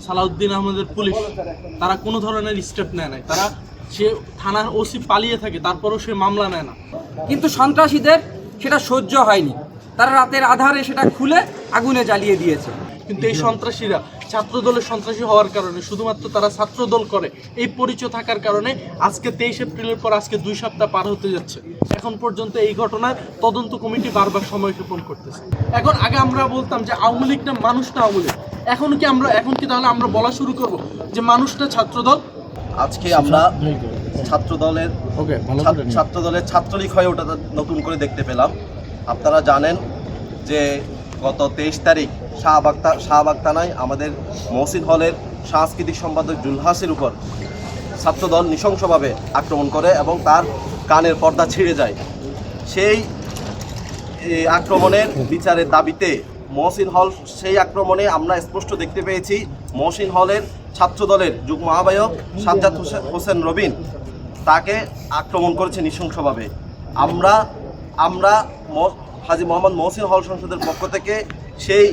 সালাউদ্দিন আহমেদের পুলিশ তারা কোনো ধরনের স্টেপ নেয় নাই। তারা সে থানার ওসি পালিয়ে থাকে, তারপরও সে মামলা নেয় না। কিন্তু সন্ত্রাসীদের সেটা সহ্য হয়নি, তারা রাতের আধারে সেটা খুলে আগুনে জ্বালিয়ে দিয়েছে। কিন্তু এই সন্ত্রাসীরা ছাত্রদলের সন্ত্রাসী হওয়ার কারণে, শুধুমাত্র তারা ছাত্রদল করে এই পরিচয় থাকার কারণে আজকে 23 এপ্রিলের পর আজকে 2 সপ্তাহ পার হতে যাচ্ছে। এখন পর্যন্ত এই ঘটনার তদন্ত কমিটি বারবার সময়ক্ষেপণ করতেছে। এখন আগে আমরা বলতাম যে আওয়ামী লীগ না মানুষটা আওয়ামী লীগ, এখন কি তাহলে আমরা বলা শুরু করব যে মানুষটা ছাত্রদল? আজকে আমরা ছাত্রদলের ছাত্রলীগ হয়ে ওটা নতুন করে দেখতে পেলাম। আপনারা জানেন যে গত 23 তারিখ শাহবাগ থানায় আমাদের মহসিন হলের সাংস্কৃতিক সম্পাদক জুলহাসের উপর ছাত্রদল নৃশংসভাবে আক্রমণ করে এবং তার কানের পর্দা ছিঁড়ে যায়। সেই আক্রমণের বিচারের দাবিতে মহসিন হল, সেই আক্রমণে আমরা স্পষ্ট দেখতে পেয়েছি মহসিন হলের ছাত্রদলের যুগ্ম আহ্বায়ক সাজ্জাদ হোসেন রবিন তাকে আক্রমণ করেছে নৃশংসভাবে। আমরা হাজী মোহাম্মদ মহসিন হল সংসদের পক্ষ থেকে সেই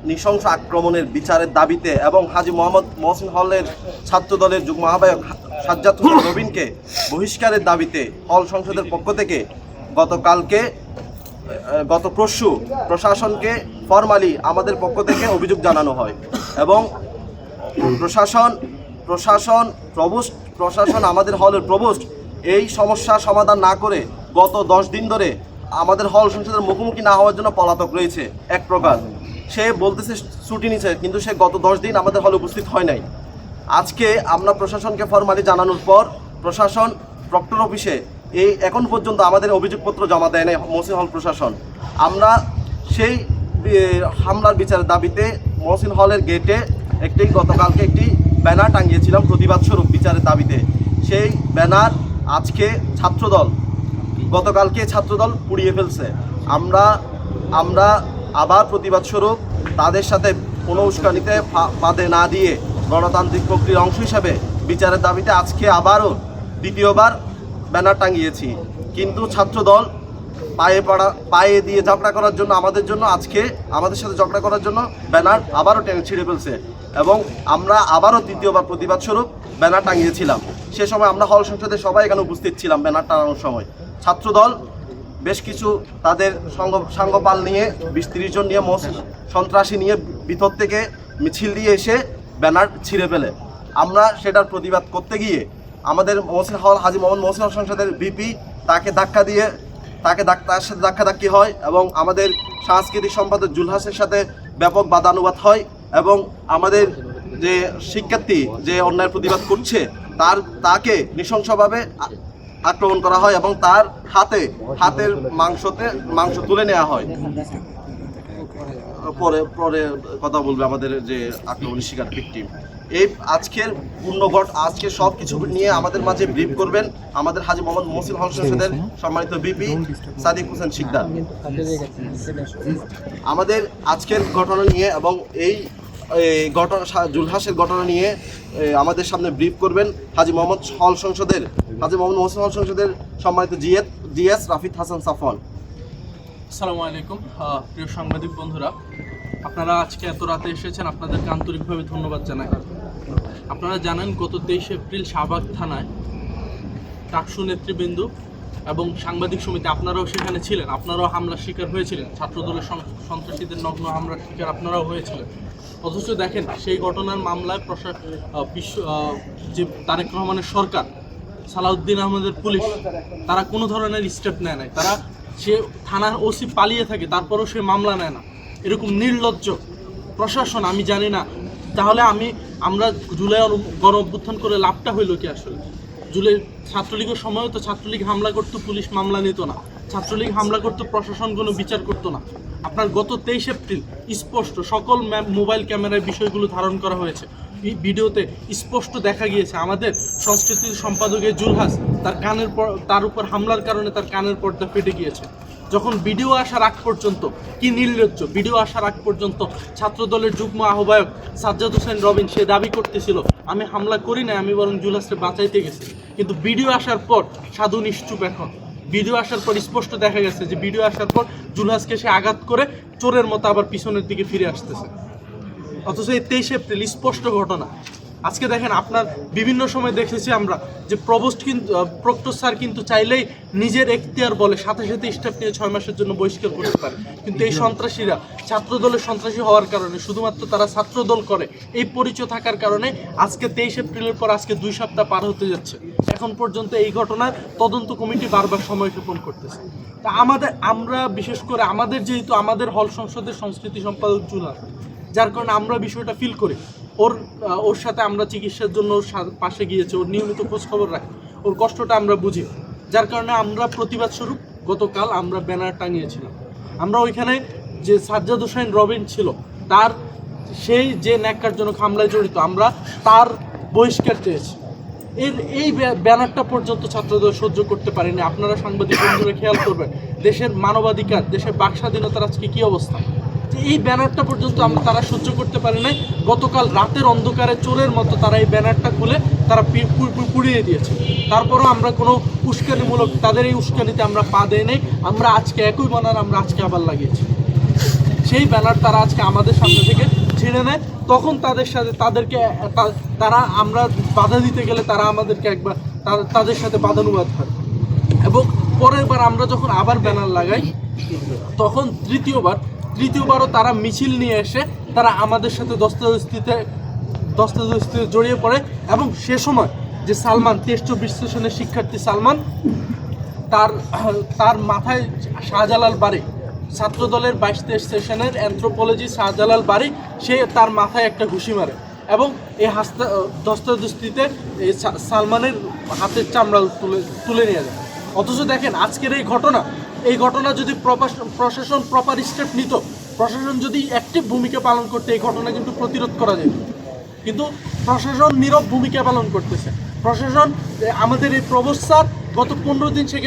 নৃশংস আক্রমণের বিচারের দাবিতে এবং হাজী মোহাম্মদ মহসিন হলের ছাত্রদলের যুগ্ম আহ্বায়ক সাজ্জাদ হোসেন রবিনকে বহিষ্কারের দাবিতে হল সংসদের পক্ষ থেকে গত পরশু প্রশাসনকে ফরমালি আমাদের পক্ষ থেকে অভিযোগ জানানো হয় এবং প্রশাসন আমাদের হলের প্রভোস্ট এই সমস্যা সমাধান না করে গত 10 দিন ধরে আমাদের হল সংসদের মুখোমুখি না হওয়ার জন্য পলাতক রয়েছে। এক প্রকার সে বলতেছে ছুটি নিছে, কিন্তু সে গত 10 দিন আমাদের হলে উপস্থিত হয় নাই। আজকে আমরা প্রশাসনকে ফরমালি জানানোর পর প্রশাসন প্রক্টর অফিসে এখন পর্যন্ত আমাদের অভিযোগপত্র জমা দেয় নাই মহসিন হল প্রশাসন। আমরা সেই হামলার বিচারের দাবিতে মহসিন হলের গেটে গতকালকে একটি ব্যানার টাঙিয়েছিলাম প্রতিবাদ স্বরূপ বিচারের দাবিতে। সেই ব্যানার আজকে গতকালকে ছাত্রদল পুড়িয়ে ফেলছে। আমরা আবার প্রতিবাদ স্বরূপ তাদের সাথে কোনো উস্কানিতে বাধে না দিয়ে গণতান্ত্রিক প্রক্রিয়ার অংশ হিসাবে বিচারের দাবিতে আজকে আবারও দ্বিতীয়বার ব্যানার টাঙিয়েছি। কিন্তু ছাত্রদল পায়ে দিয়ে ঝগড়া করার জন্য আমাদের সাথে ঝগড়া করার জন্য ব্যানার আবারও ছিঁড়ে ফেলছে এবং আমরা আবারও তৃতীয়বার প্রতিবাদ স্বরূপ ব্যানার টাঙিয়েছিলাম। সে সময় আমরা হল সংসদে সবাই এখানে উপস্থিত ছিলাম। ব্যানার টাঙানোর সময় ছাত্রদল বেশ কিছু তাদের সাঙ্গপাল নিয়ে 20-30 জন নিয়ে সন্ত্রাসী নিয়ে ভিতর থেকে মিছিল দিয়ে এসে ব্যানার ছিঁড়ে ফেলে। আমরা সেটার প্রতিবাদ করতে গিয়ে আমাদের হাজী মোহাম্মদ মহসিন হল সংসদের ভিপি তার সাথে ধাক্কাধাক্কি হয় এবং আমাদের সাংস্কৃতিক সম্পাদক জুলহাসের সাথে ব্যাপক বাদানুবাদ হয় এবং আমাদের যে শিক্ষার্থী যে অন্যায়ের প্রতিবাদ করছে তাকে নৃশংসভাবে আক্রমণ করা হয় এবং তার হাতের মাংস তুলে নেওয়া হয়। পরে কথা বলবে আমাদের যে আক্রমণের শিকার ভিকটিম। এই আজকে সব কিছু নিয়ে আমাদের মাঝে ব্রিফ করবেন আমাদের হাজী মোহাম্মদ মহসিন হল সংসদের সম্মানিত বিপি সাদিক হোসেন শিকদার। আমাদের আজকের ঘটনা নিয়ে এবং এই ঘটনা জুলহাসের ঘটনা নিয়ে আমাদের সামনে ব্রিফ করবেন হাজী মোহাম্মদ মহসিন হল সংসদের সম্মানিত জিএস রাফিদ হাসান সাফওয়ান। আসসালামু আলাইকুম প্রিয় সাংবাদিক বন্ধুরা, আপনারা আজকে এত রাতে এসেছেন, আপনাদেরকে আন্তরিকভাবে ধন্যবাদ জানাই। আপনারা জানেন গত 23 এপ্রিল শাহবাগ থানায় টাকসু নেতৃবৃন্দ এবং সাংবাদিক সমিতি, আপনারাও সেখানে ছিলেন, আপনারাও হামলার শিকার হয়েছিলেন। ছাত্রদলের সন্ত্রাসীদের নগ্ন হামলার শিকার আপনারাও হয়েছিলেন। অথচ দেখেন সেই ঘটনার মামলায় যে তারেক রহমানের সরকার, সালাউদ্দিন আহমেদের পুলিশ তারা কোনো ধরনের স্টেপ নেয় নাই। সে থানার ওসি পালিয়ে থাকে, তারপরও সে মামলা নেয় না। এরকম নির্লজ্জ প্রশাসন আমি জানি না। তাহলে আমরা জুলাই গণ অভ্যুত্থান করে লাভটা হইল কি? আসলে জুলাই ছাত্রলীগের সময়ও তো ছাত্রলীগ হামলা করতো, পুলিশ মামলা নিত না। ছাত্রলীগ হামলা করতো, প্রশাসন কোনো বিচার করতো না। আপনার গত 23 এপ্রিল স্পষ্ট সকল মোবাইল ক্যামেরায় বিষয়গুলো ধারণ করা হয়েছে। এই ভিডিওতে স্পষ্ট দেখা গিয়েছে আমাদের সংস্কৃতির সম্পাদকের জুলহাস তার উপর হামলার কারণে তার কানের পর্দা ফেটে গিয়েছে। যখন ভিডিও আসার আগ পর্যন্ত কি নির্লজ্জ, ভিডিও আসার আগ পর্যন্ত ছাত্রদলের যুগ্ম আহ্বায়ক সাজ্জাদ হোসেন রবিন সে দাবি করতেছিল আমি হামলা করি না, আমি বরং জুলহাসকে বাঁচাইতে গেছি। কিন্তু ভিডিও আসার পর সাধু নিশ্চুপ। এখন ভিডিও আসার পর স্পষ্ট দেখা গেছে যে ভিডিও আসার পর জুলহাসকে সে আঘাত করে চোরের মতো আবার পিছনের দিকে ফিরে আসতেছে। অথচ এই 23 এপ্রিল স্পষ্ট ঘটনা। আজকে দেখেন, আপনার বিভিন্ন সময় দেখেছি আমরা যে প্রক্টর স্যার কিন্তু চাইলেই নিজের এখতিয়ার বলে সাথে সাথে স্টাফ নিয়ে 6 মাসের জন্য বহিষ্কার করতে পারে, কিন্তু এই সন্ত্রাসীরা ছাত্র দলের সন্ত্রাসী হওয়ার কারণে, শুধুমাত্র তারা ছাত্র দল করে এই পরিচয় থাকার কারণে আজকে 23 এপ্রিলের পর আজকে 2 সপ্তাহ পার হতে যাচ্ছে, এখন পর্যন্ত এই ঘটনার তদন্ত কমিটি বারবার সময়ক্ষেপণ করতেছে। তা আমরা বিশেষ করে যেহেতু আমাদের হল সংসদের সংস্কৃতি সম্পাদক জুনার, যার কারণে আমরা বিষয়টা ফিল করি। ওর সাথে আমরা চিকিৎসার জন্য ওর পাশে গিয়েছি, ওর নিয়মিত খোঁজখবর রাখি, ওর কষ্টটা আমরা বুঝি, যার কারণে আমরা প্রতিবাদ স্বরূপ গতকাল আমরা ব্যানার টাঙিয়েছিলাম। আমরা ওইখানে যে সাজ্জাদ হোসাইন রবিন ছিল, তার সেই যে ন্যাক্কারজনক হামলায় জড়িত, আমরা তার বহিষ্কার চেয়েছি। এই ব্যানারটা পর্যন্ত ছাত্রদের সহ্য করতে পারেনি। আপনারা সাংবাদিক বন্ধুরা খেয়াল করবেন, দেশের মানবাধিকার, দেশের বাক স্বাধীনতার আজকে কী অবস্থা, যে এই ব্যানারটা পর্যন্ত তারা সহ্য করতে পারে নাই। গতকাল রাতের অন্ধকারে চোরের মতো তারা এই ব্যানারটা খুলে তারা পুড়িয়ে দিয়েছে। তারপরও আমরা কোনো উস্কানিমূলক, তাদের এই উস্কানিতে আমরা পা দেই নাই। আমরা আজকে একই ব্যানার আমরা আজকে আবার লাগিয়েছি। সেই ব্যানার তারা আজকে আমাদের সামনে থেকে ছিঁড়ে নেয়। তখন তারা আমরা বাধা দিতে গেলে তারা আমাদেরকে একবার তাদের সাথে বাদানুবাদ হয়, এবং পরের বার আমরা যখন আবার ব্যানার লাগাই তখন তৃতীয়বারও তারা মিছিল নিয়ে এসে তারা আমাদের সাথে দস্তাদস্তিতে জড়িয়ে পড়ে। এবং সে সময় যে সালমান 23-24 সেশনের শিক্ষার্থী সালমান, তার মাথায় শাহজালাল বাড়ি, ছাত্রদলের 22-23 সেশনের অ্যানথ্রোপোলজি শাহজালাল বাড়ি, সে তার মাথায় একটা ঘুষি মারে, এবং এই দস্তাদস্তিতে এই সালমানের হাতের চামড়া তুলে নিয়ে যায়। অথচ দেখেন, আজকের এই ঘটনা যদি প্রশাসন প্রপার স্টেপ নিত, প্রশাসন যদি অ্যাক্টিভ ভূমিকা পালন করতে, এই ঘটনা কিন্তু প্রতিরোধ করা যেত। কিন্তু প্রশাসন নীরব ভূমিকা পালন করতেছে। প্রশাসন, আমাদের এই প্রবোস স্যার গত 15 দিন সে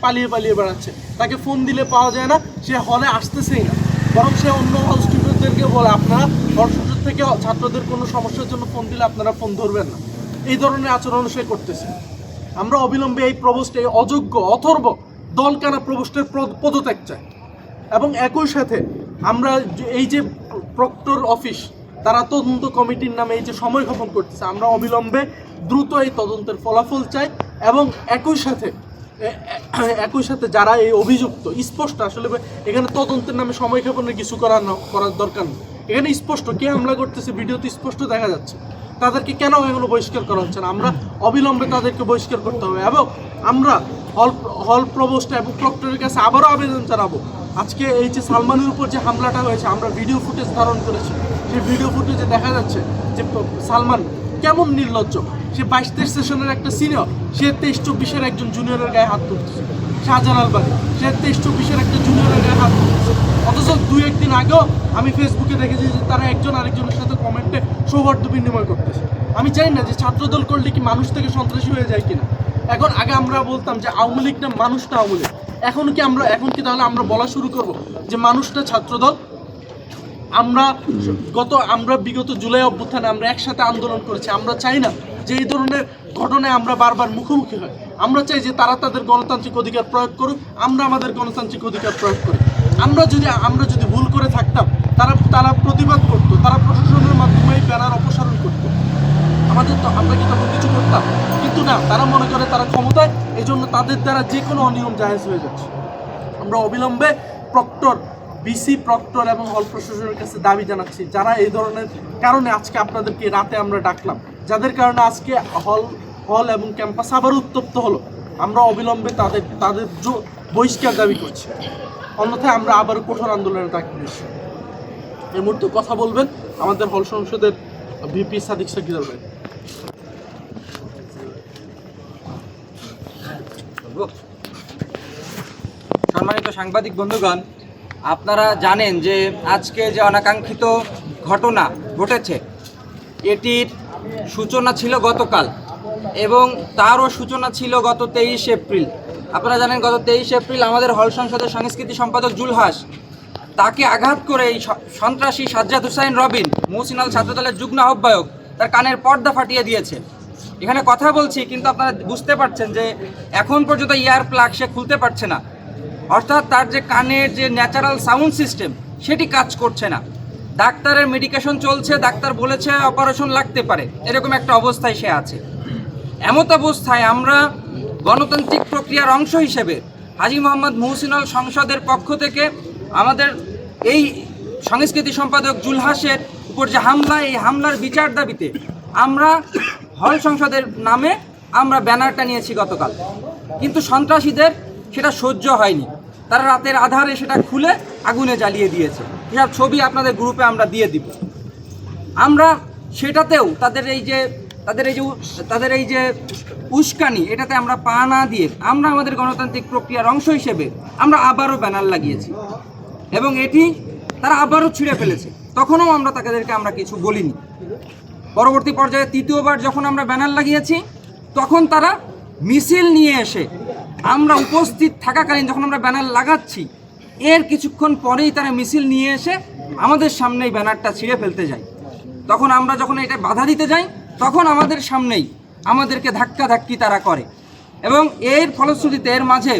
পালিয়ে বেড়াচ্ছে, তাকে ফোন দিলে পাওয়া যায় না, সে হলে আসতেছেই না, বরং সে অন্য হল স্টুডেন্টদেরকে বলে আপনারা হল সংসদ থেকে ছাত্রদের কোনো সমস্যার জন্য ফোন দিলে আপনারা ফোন ধরবেন না। এই ধরনের আচরণ সে করতেছে। আমরা অবিলম্বে এই প্রবোস্টে, এই অযোগ্য অথর্ব দলকানা প্রবোস্টের পদত্যাগ চাই, এবং একই সাথে আমরা এই যে প্রক্টর অফিস, তারা তদন্ত কমিটির নামে এই যে সময়ক্ষেপণ করতেছে, আমরা অবিলম্বে দ্রুত এই তদন্তের ফলাফল চাই। এবং একই সাথে যারা এই অভিযুক্ত, স্পষ্ট, আসলে এখানে তদন্তের নামে সময়ক্ষেপণের কিছু করার দরকার নেই। এখানে স্পষ্ট কে হামলা করতেছে, ভিডিওতে স্পষ্ট দেখা যাচ্ছে। তাদেরকে কেন এখনো বহিষ্কার করা হচ্ছে না? আমরা অবিলম্বে তাদেরকে বহিষ্কার করতে হবে, এবং আমরা হল প্রবোস্ট এবং প্রক্টরের কাছে আবারও আবেদন জানাবো। আজকে এই যে সালমানের উপর যে হামলাটা হয়েছে, আমরা ভিডিও ফুটেজ ধারণ করেছি, সেই ভিডিও ফুটেজে দেখা যাচ্ছে যে সালমান কেমন নির্লজ্জ। সে 22-23 সেশনের একটা সিনিয়র, সে 23-24-এর একজন জুনিয়রের গায়ে হাত তুলতেছে। শাহজালাল বাড়ি, সে 23-24-এর একটা জুনিয়রের গায়ে হাত তুলতেছে। অথচ 2-1 দিন আগেও আমি ফেসবুকে দেখেছি যে তারা একজন আরেকজনের সাথে কমেন্টে সৌহার্দ্য বিনিময় করতেছে। আমি চাই না যে ছাত্রদল করলে কি মানুষ থেকে সন্ত্রাসী হয়ে যায় কিনা। আগে আমরা বলতাম যে আওয়ামী লীগ না মানুষটা আওয়ামী লীগ, এখন কি তাহলে আমরা বলা শুরু করব যে মানুষটা ছাত্রদল? আমরা বিগত জুলাই অভ্যুত্থানে আমরা একসাথে আন্দোলন করেছি। আমরা চাই না যে এই ধরনের ঘটনায় আমরা বারবার মুখোমুখি হয়। আমরা চাই যে তারা তাদের গণতান্ত্রিক অধিকার প্রয়োগ করুক, আমরা আমাদের গণতান্ত্রিক অধিকার প্রয়োগ করি। আমরা যদি ভুল করে থাকতাম, তারা প্রতিবাদ করতো, তারা প্রশাসনের মাধ্যমে এই ব্যানার অপসারণ করতো, আমরা কি তখন কিছু করতাম? কিন্তু না, তারা মনে করে তারা ক্ষমতায়, এই জন্য তাদের দ্বারা যে কোনো অনিয়ম জায়েজ হয়ে যাচ্ছে। আমরা অবিলম্বে বিসি প্রক্টর এবং হল প্রশাসনের কাছে দাবি জানাচ্ছি, যারা এই ধরনের কারণে আজকে আপনাদেরকে রাতে আমরা ডাকলাম, যাদের কারণে আজকে হল এবং ক্যাম্পাস আবার উত্তপ্ত হলো, আমরা অবিলম্বে তাদের বহিষ্কার দাবি করছি। অন্যথায় আমরা আবার কঠোর আন্দোলনের ডাক দিচ্ছি। এই মুহূর্তে কথা বলবেন আমাদের হল সংসদের ভিপি সাদিক সাকির ভাই। সম্মানিত সাংবাদিক বন্ধুগণ, আপনারা জানেন যে আজকে যে অনাকাঙ্ক্ষিত ঘটনা ঘটেছে, এটির সূচনা ছিল গতকাল, এবং তারও সূচনা ছিল গত 23 এপ্রিল। আপনারা জানেন গত 23 এপ্রিল আমাদের হল সংসদের সংস্কৃতি সম্পাদক জুলহাস, তাকে আঘাত করে এই সন্ত্রাসী সাজ্জাদ হোসাইন রবিন, মহসিনাল ছাত্রদলের যুগ্ম আহ্বায়ক, তার কানের পর্দা ফাটিয়ে দিয়েছে। এখানে কথা বলছি, কিন্তু আপনারা বুঝতে পারছেন যে এখন পর্যন্ত ইয়ার প্লাগ সে খুলতে পারছে না, অর্থাৎ তার যে কানের যে ন্যাচারাল সাউন্ড সিস্টেম সেটি কাজ করছে না। ডাক্তারের মেডিকেশন চলছে, ডাক্তার বলেছে অপারেশন লাগতে পারে, এরকম একটা অবস্থায় সে আছে। এমত অবস্থায় আমরা গণতান্ত্রিক প্রক্রিয়ার অংশ হিসেবে হাজী মোহাম্মদ মহসিনুল সংসদের পক্ষ থেকে আমাদের এই সংস্কৃতি সম্পাদক জুলহাসের উপর যে হামলা, এই হামলার বিচার দাবিতে আমরা হল সংসদের নামে আমরা ব্যানারটা নিয়েছি গতকাল। কিন্তু সন্ত্রাসীদের সেটা সহ্য হয়নি, তারা রাতের আধারে সেটা খুলে আগুনে জ্বালিয়ে দিয়েছে। এসব ছবি আপনাদের গ্রুপে আমরা দিয়ে দিব। আমরা সেটাতেও তাদের এই যে উস্কানি, এটাতে আমরা পা না দিয়ে আমরা আমাদের গণতান্ত্রিক প্রক্রিয়ার অংশ হিসেবে আমরা আবারও ব্যানার লাগিয়েছি এবং এটি তারা আবারও ছিঁড়ে ফেলেছে। তখনও আমরা তাদেরকে আমরা কিছু বলিনি। পরবর্তী পর্যায়ে তৃতীয়বার যখন আমরা ব্যানার লাগিয়েছি, তখন তারা মিছিল নিয়ে এসে আমরা উপস্থিত থাকাকালীন যখন আমরা ব্যানার লাগাচ্ছি, এর কিছুক্ষণ পরেই তারা মিছিল নিয়ে এসে আমাদের সামনেই ব্যানারটা ছিঁড়ে ফেলতে যায়। তখন আমরা যখন এটা বাধা দিতে যাই, তখন আমাদের সামনেই আমাদেরকে ধাক্কাধাক্কি তারা করে এবং এর ফলশ্রুতিতে এর মাঝে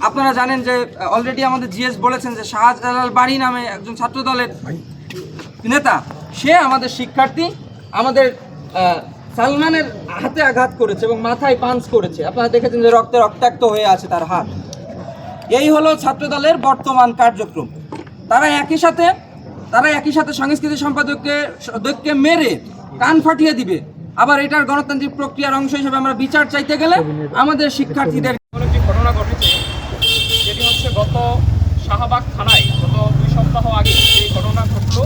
আপনারা জানেন যে অলরেডি আমাদের জিএস বলেছেন যে শাহজালাল বাড়ি নামে একজন ছাত্রদলের নেতা, সে আমাদের শিক্ষার্থী আমাদের সালমানের হাতে আঘাত করেছে এবং মাথায় পাঞ্চ করেছে। আপনারা দেখেছেন যে রক্তে রক্তাক্ত হয়ে আছে তার হাত। এই হলো ছাত্রদলের বর্তমান কার্যক্রম। তারা একই সাথে সংস্কৃতি সম্পাদককে মেরে কান ফাটিয়ে দিবে। আবার এটার গণতান্ত্রিক প্রক্রিয়ার অংশ হিসেবে আমরা বিচার চাইতে গেলে আমাদের শিক্ষার্থীদের একটি ঘটনা ঘটেছে, যেটি হচ্ছে গত শাহবাগ থানায় গত 2 সপ্তাহ আগে এই ঘটনা ঘটলো।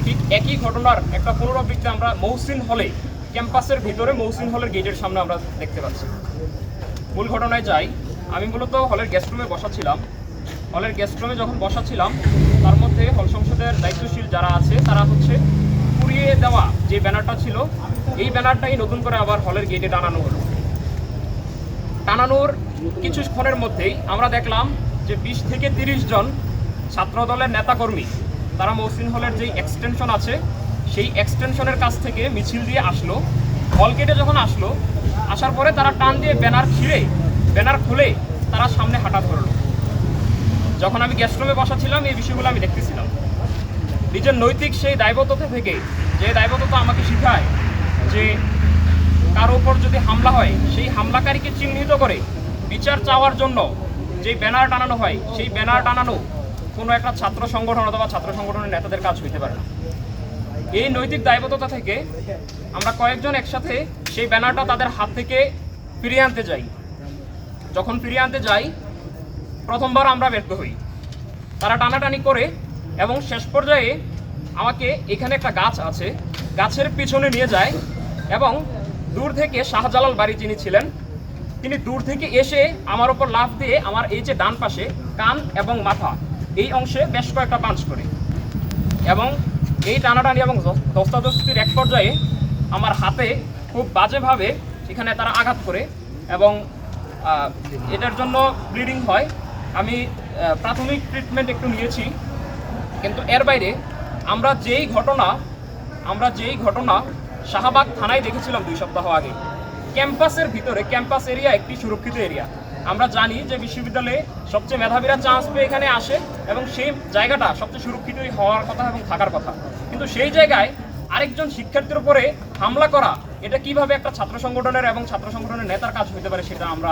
ঠিক একই ঘটনার একটা পুনরাবৃত্তি আমরা মহসিন হলে, ক্যাম্পাসের ভিতরে মহসিন হলের গেটের সামনে আমরা দেখতে পাচ্ছি। মূল ঘটনায় যাই, আমি মূলত হলের গেস্ট রুমে বসাছিলাম। হলের গেস্ট রুমে যখন বসাছিলাম, তার মধ্যে হল সংসদের দায়িত্বশীল যারা আছে তারা হচ্ছে পুড়িয়ে দেওয়া যে ব্যানারটা ছিল, এই ব্যানারটাই নতুন করে আবার হলের গেটে টানানো হলো। টানানোর কিছুক্ষণের মধ্যেই আমরা দেখলাম যে 20 থেকে 30 জন ছাত্রদলের নেতাকর্মী তারা মহসিন হলের যেই এক্সটেনশন আছে সেই এক্সটেনশনের কাছ থেকে মিছিল দিয়ে আসলো। হল গেটে যখন আসলো, আসার পরে তারা টান দিয়ে ব্যানার খুলে তারা সামনে হাঁটা ধরলো। যখন আমি গেস্ট রুমে বসাছিলাম, এই বিষয়গুলো আমি দেখতেছিলাম। নিজের নৈতিক সেই দায়বদ্ধতা থেকে, যে দায়বদ্ধতা আমাকে শেখায় যে কারো উপর যদি হামলা হয়, সেই হামলাকারীকে চিহ্নিত করে বিচার চাওয়ার জন্য যে ব্যানার টানানো হয়, সেই ব্যানার টানানো কোনো একটা ছাত্র সংগঠন অথবা ছাত্র সংগঠনের নেতাদের কাজ হইতে পারে না। এই নৈতিক দায়বদ্ধতা থেকে আমরা কয়েকজন একসাথে সেই ব্যানারটা তাদের হাত থেকে ফিরিয়ে আনতে যাই। যখন ফিরিয়ে আনতে যাই, প্রথমবার আমরা ব্যর্থ হই। তারা টানাটানি করে এবং শেষ পর্যায়ে আমাকে এখানে একটা গাছ আছে, গাছের পিছনে নিয়ে যায় এবং দূর থেকে শাহজালাল বাড়ি যিনি ছিলেন, তিনি দূর থেকে এসে আমার ওপর লাফ দিয়ে আমার এই যে ডান পাশে কান এবং মাথা এই অংশে বেশ কয়েকটা পাঞ্চ করে এবং এই টানাটানি এবং ধস্তাধস্তির এক পর্যায়ে আমার হাতে খুব বাজেভাবে এখানে তারা আঘাত করে এবং এটার জন্য ব্লিডিং হয়। আমি প্রাথমিক ট্রিটমেন্ট একটু নিয়েছি, কিন্তু এর বাইরে আমরা যেই ঘটনা শাহবাগ থানায় দেখেছিলাম 2 সপ্তাহ আগে, ক্যাম্পাসের ভিতরে, ক্যাম্পাস এরিয়া একটি সুরক্ষিত এরিয়া। আমরা জানি যে বিশ্ববিদ্যালয়ে সবচেয়ে মেধাবীরা চান্স পেয়ে এখানে আসে এবং সেই জায়গাটা সবচেয়ে সুরক্ষিতই হওয়ার কথা এবং থাকার কথা, কিন্তু সেই জায়গায় আরেকজন শিক্ষার্থীর উপরে হামলা করা, এটা কিভাবে একটা ছাত্র সংগঠনের এবং ছাত্র সংগঠনের নেতার কাজ হতে পারে সেটা আমরা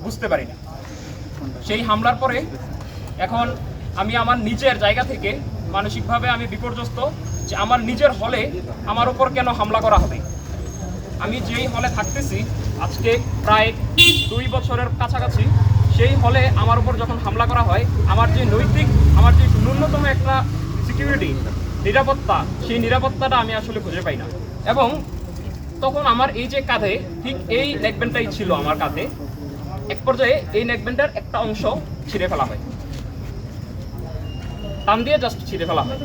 বুঝতে পারি না। সেই হামলার পরে এখন আমি আমার নিজের জায়গা থেকে মানসিকভাবে আমি বিপর্যস্ত যে আমার নিজের হলে আমার উপর কেন হামলা করা হবে। আমি যেই হলে থাকতেছি আজকে প্রায় 2 বছরের কাছাকাছি, সেই হলে আমার উপর যখন হামলা করা হয়, আমার যে ন্যূনতম একটা সিকিউরিটি, নিরাপত্তা, সেই নিরাপত্তাটা আমি আসলে খুঁজে পাই না। এবং তখন আমার এই যে কাঁধে ঠিক এই নেকব্যান্ডটাই ছিল আমার কাঁধে, এক পর্যায়ে এই নেকব্যান্ডের একটা অংশ ছিঁড়ে ফেলা হয়, টান দিয়ে জাস্ট ছিঁড়ে ফেলা হয়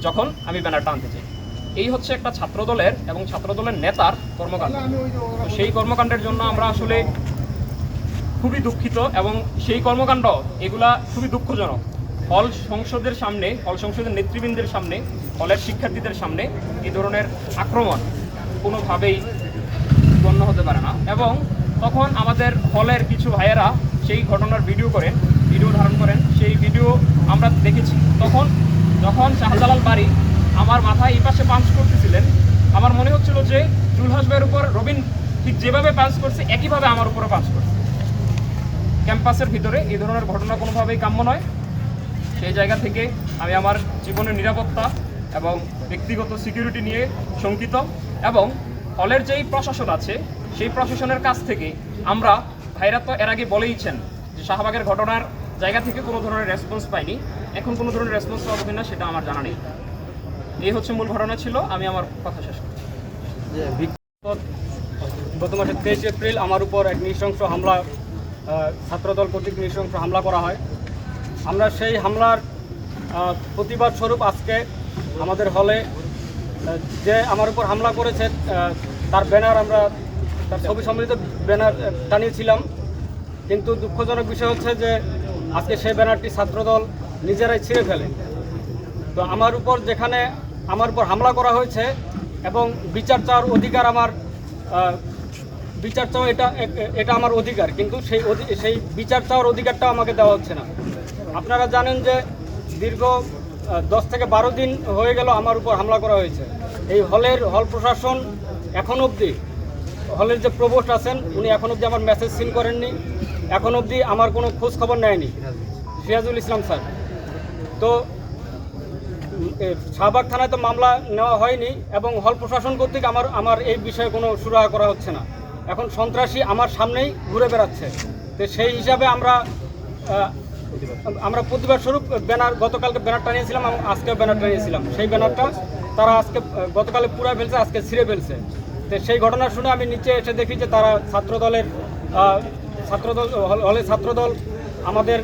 যখন আমি ব্যানার টানতে চাই। এই হচ্ছে একটা ছাত্রদলের এবং ছাত্রদলের নেতার কর্মকাণ্ড। সেই কর্মকাণ্ডের জন্য আমরা আসলে খুবই দুঃখিত এবং সেই কর্মকাণ্ড এগুলা খুবই দুঃখজনক। হল সংসদের সামনে, হল সংসদের নেতৃবৃন্দের সামনে, হলের শিক্ষার্থীদের সামনে এই ধরনের আক্রমণ কোনোভাবেই গণ্য হতে পারে না। এবং তখন আমাদের হলের কিছু ভাইয়েরা সেই ঘটনার ভিডিও করেন। ভিডিও ধারণ করেন, সেই ভিডিও আমরা দেখেছি। যখন শাহজালাল বাড়ি আমার মাথায় এই পাশে পাঞ্চ করতেছিলেন, আমার মনে হচ্ছিল যে জুলহাস ভাইয়ের উপর রবিন ঠিক যেভাবে পাঞ্চ করছে একইভাবে আমার উপরে পাঞ্চ করছে। ক্যাম্পাসের ভিতরে এই ধরনের ঘটনা কোনোভাবেই কাম্য নয়। সেই জায়গা থেকে আমি আমার জীবনের নিরাপত্তা এবং ব্যক্তিগত সিকিউরিটি নিয়ে শঙ্কিত, এবং হলের যেই প্রশাসন আছে সেই প্রশাসনের কাছ থেকে আমরা, ভাইরা তো এর আগে বলেইছেন যে শাহবাগের ঘটনার জায়গা থেকে কোনো ধরনের রেসপন্স পাইনি, এখন কোনো ধরনের রেসপন্স পাবো কিনা সেটা আমার জানা নেই। এই হচ্ছে মূল ঘটনা ছিল, আমি আমার কথা শেষ করছি। গত মাসের 23 এপ্রিল আমার উপর এক নৃশংস হামলা, ছাত্রদল কর্তৃক নৃশংস হামলা করা হয়। আমরা সেই হামলার প্রতিবাদ স্বরূপ আজকে আমাদের হলে যে আমার উপর হামলা করেছে তার ব্যানার, আমরা তার ছবি সম্বলিত ব্যানার টানিয়েছিলাম। কিন্তু দুঃখজনক বিষয় হচ্ছে যে আজকে সেই ব্যানারটি ছাত্রদল নিজেরাই ছিঁড়ে ফেলে। তো আমার উপর যেখানে আমার উপর হামলা করা হয়েছে এবং বিচার চাওয়ার অধিকার আমার, বিচার চাওয়া এটা আমার অধিকার, কিন্তু সেই বিচার চাওয়ার অধিকারটা আমাকে দেওয়া হচ্ছে না। আপনারা জানেন যে দীর্ঘ 10 থেকে 12 দিন হয়ে গেল আমার উপর হামলা করা হয়েছে। এই হল প্রশাসন এখন অবধি, হলের যে প্রভোস্ট আছেন উনি এখন অবধি আমার মেসেজ সিন করেননি, এখন অবধি আমার কোনো খোঁজ খবর নেয়নি, সিরাজুল ইসলাম স্যার। তো শাহবাগ থানায় তো মামলা নেওয়া হয়নি এবং হল প্রশাসন কর্তৃক আমার এই বিষয়ে কোনো সুরাহা করা হচ্ছে না। এখন সন্ত্রাসী আমার সামনেই ঘুরে বেড়াচ্ছে। তো সেই হিসাবে আমরা প্রতিবাদ স্বরূপ গতকালকে ব্যানার টানিয়েছিলাম এবং আজকেও ব্যানার টানিয়েছিলাম। সেই ব্যানারটা তারা আজকে গতকালে পুরাই ফেলছে, আজকে ছিঁড়ে ফেলছে। তো সেই ঘটনা শুনে আমি নিচে এসে দেখি যে তারা ছাত্রদল আমাদের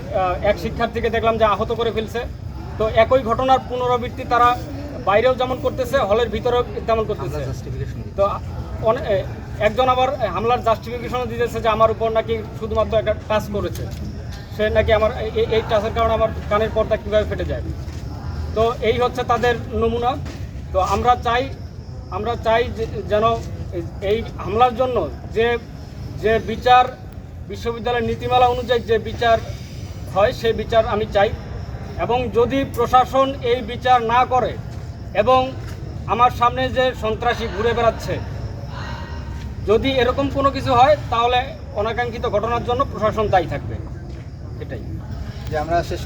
এক শিক্ষার্থীকে দেখলাম যে আহত করে ফেলছে। তো একই ঘটনার পুনরাবৃত্তি তারা বাইরেও যেমন করতেছে, হলের ভিতরেও তেমন করতেছে। তো একজন আবার হামলার জাস্টিফিকেশনও দিতেছে যে আমার উপর নাকি শুধুমাত্র একটা টাচ করেছে, সে নাকি আমার এই টাচের কারণে আমার কানের পর্দা কীভাবে ফেটে যায়। তো এই হচ্ছে তাদের নমুনা। তো আমরা চাই যেন এই হামলার জন্য যে বিচার, বিশ্ববিদ্যালয়ের নীতিমালা অনুযায়ী যে বিচার হয় সেই বিচার আমি চাই। এবং যদি প্রশাসন এই বিচার না করে এবং আমার সামনে যে সন্ত্রাসী ঘুরে বেড়াচ্ছে, যদি এরকম কোনো কিছু হয় তাহলে অনাকাঙ্ক্ষিত ঘটনার জন্য প্রশাসন দায়ী থাকবে। এটাই যে আমরা শেষ